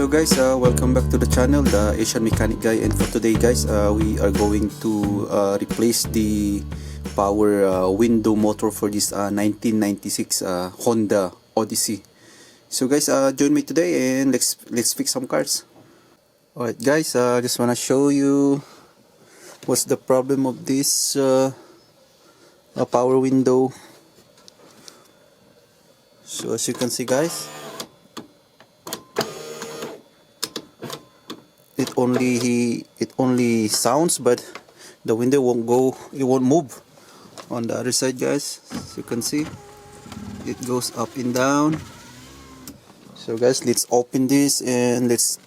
Hello guys, welcome back to the channel, the Asian Mechanic Guy. And for today guys, we are going to replace the power window motor for this 1996 Honda Odyssey. So guys, join me today and let's fix some cars. Alright guys, just wanna show you what's the problem of this power window. So as you can see guys, it only sounds, but the window won't go, it won't move. On the other side guys, as you can see, it goes up and down. So guys, let's open this and let's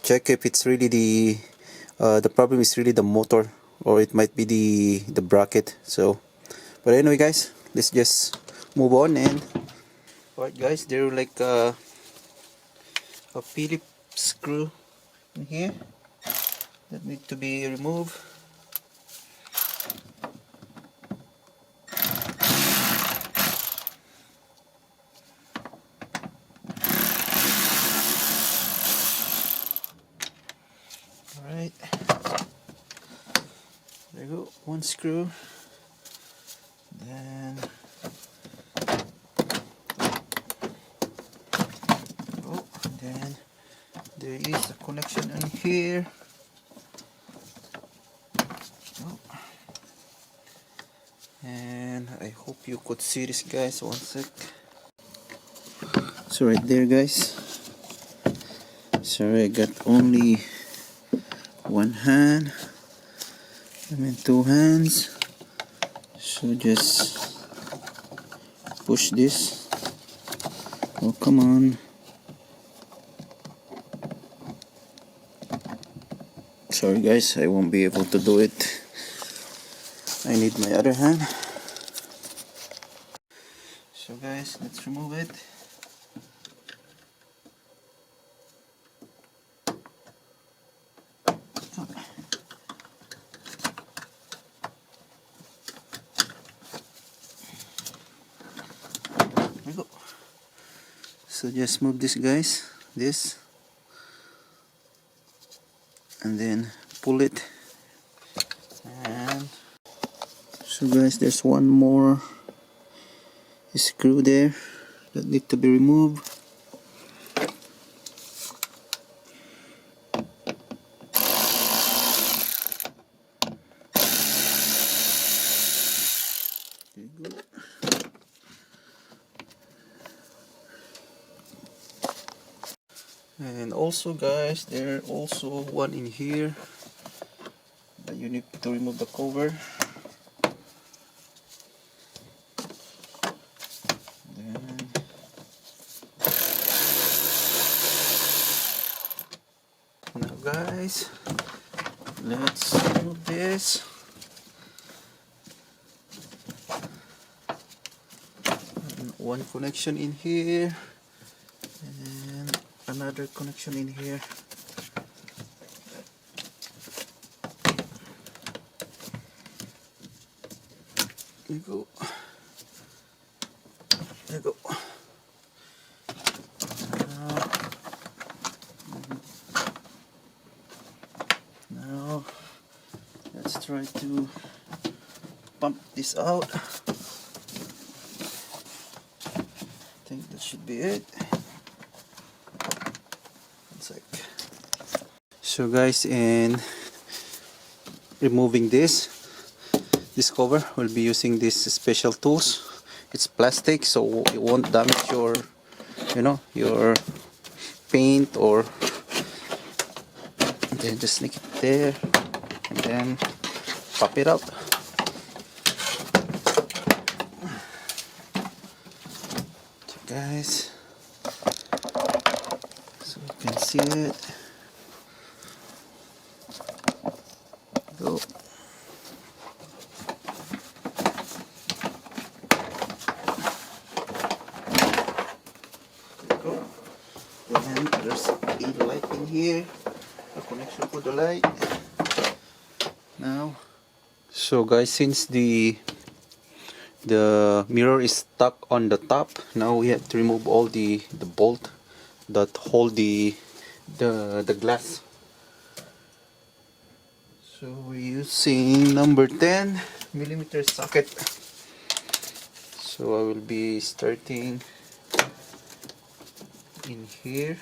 check if it's really the problem is really the motor, or it might be the bracket. So but anyway guys, let's just move on. And alright guys, there are like a Phillips screw in here that need to be removed. Alright, there you go, one screw. Then then there is a connection in here. And I hope you could see this guys, one sec. So right there guys, sorry I got only one hand, two hands. So just push this. Oh come on. Sorry guys, I won't be able to do it. I need my other hand. So guys, let's remove it. There we go. So just move this guys, this, and then pull it. And so guys, there's one more screw there that need to be removed. There you go. And also guys, there also one in here that you need to remove the cover. Now guys, let's remove this. And one connection in here and another connection in here. There you go. There you go. Now let's try to pump this out. I think that should be it. One sec. So guys, in removing this cover, we'll be using this special tools. It's plastic, so it won't damage your, your paint, or then just sneak it there and then pop it out. So guys, so you can see it. Go. And there's a light in here, a connection for the light. Now, so guys, since the mirror is stuck on the top, now we have to remove all the bolt that hold the the glass. So we're using number 10 millimeter socket. So I will be starting in here.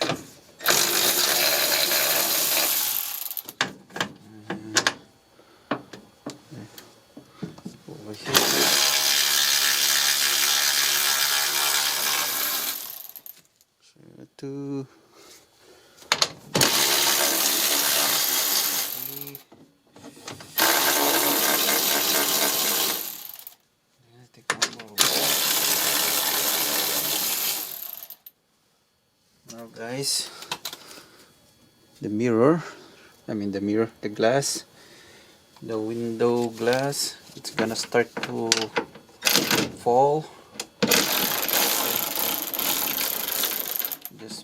Over here. So 2, 3. Take one more. Now guys, the mirror, the glass, the window glass, it's gonna start to fall. Just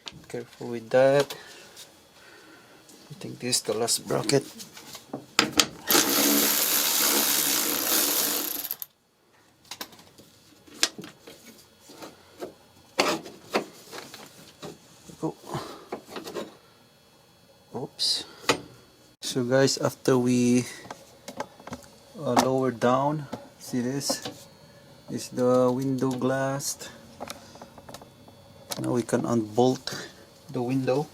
be careful with that. I think this is the last bracket. Go. Oops. So guys, after we lower down, see this is the window glass. Now we can unbolt the window.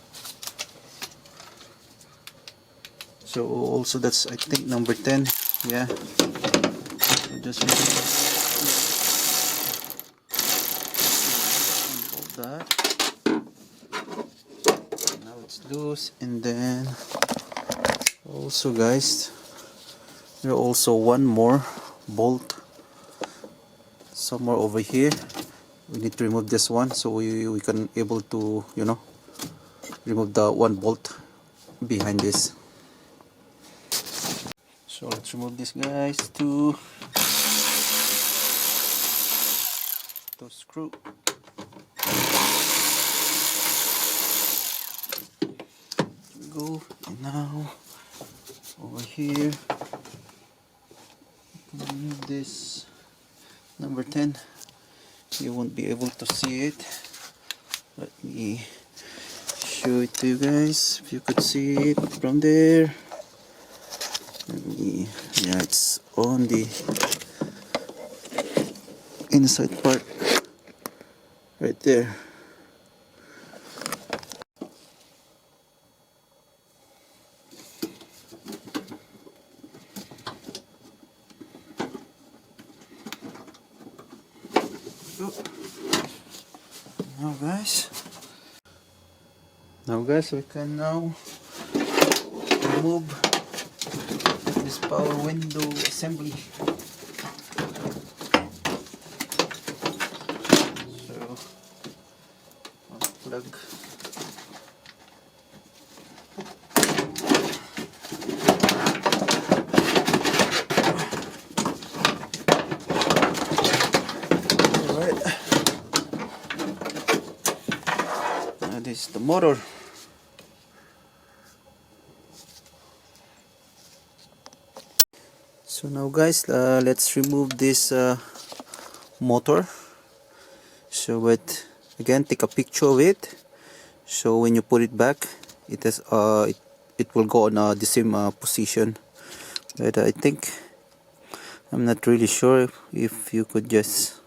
So also that's, I think, number 10. Yeah, so just unbolt that. Now it's loose. And then also guys, there are also one more bolt somewhere over here. We need to remove this one, so we can able to, you know, remove the one bolt behind this. So let's remove this guys to screw. Go. And now over here, remove this number 10. You won't be able to see it. Let me show it to you guys, if you could see it from there. Yeah, it's on the inside part right there. Now guys, we can now remove this power window assembly. So unplug. Alright. Now this is the motor. So now guys, let's remove this motor. So but again, take a picture of it, so when you put it back, it has it will go on the same position. But I think, I'm not really sure if you could just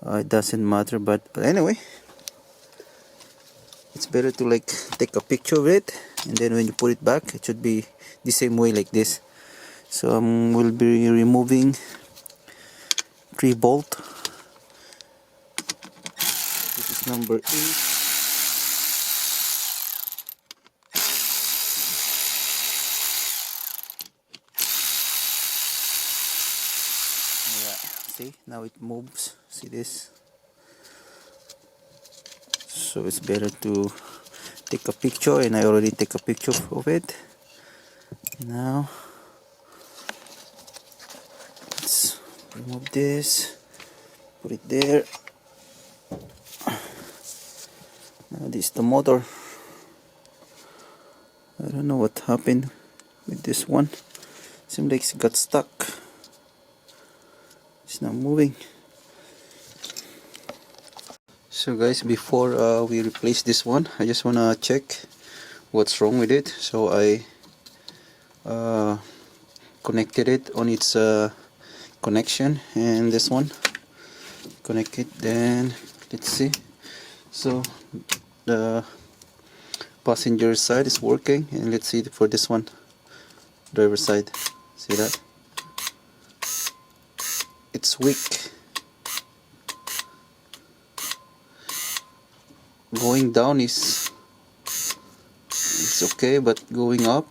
it doesn't matter, but anyway, it's better to like take a picture of it, and then when you put it back, it should be the same way like this. So we'll be removing 3 bolt. This is number 8. Yeah, see, now it moves. See this? So it's better to take a picture, and I already take a picture of it. Now let's remove this, put it there. Now this is the motor. I don't know what happened with this one. Seems like it got stuck. It's not moving. So guys, before we replace this one, I just wanna check what's wrong with it. So I connected it on its connection, and this one connect it. Then let's see. So the passenger side is working, and let's see for this one, driver side. See that? It's weak. Going down is it's okay, but going up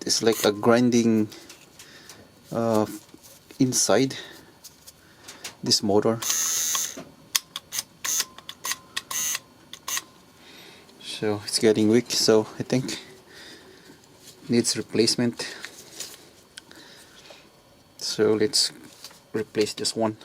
it's like a grinding inside this motor. So it's getting weak, so I think needs replacement. So let's replace this one.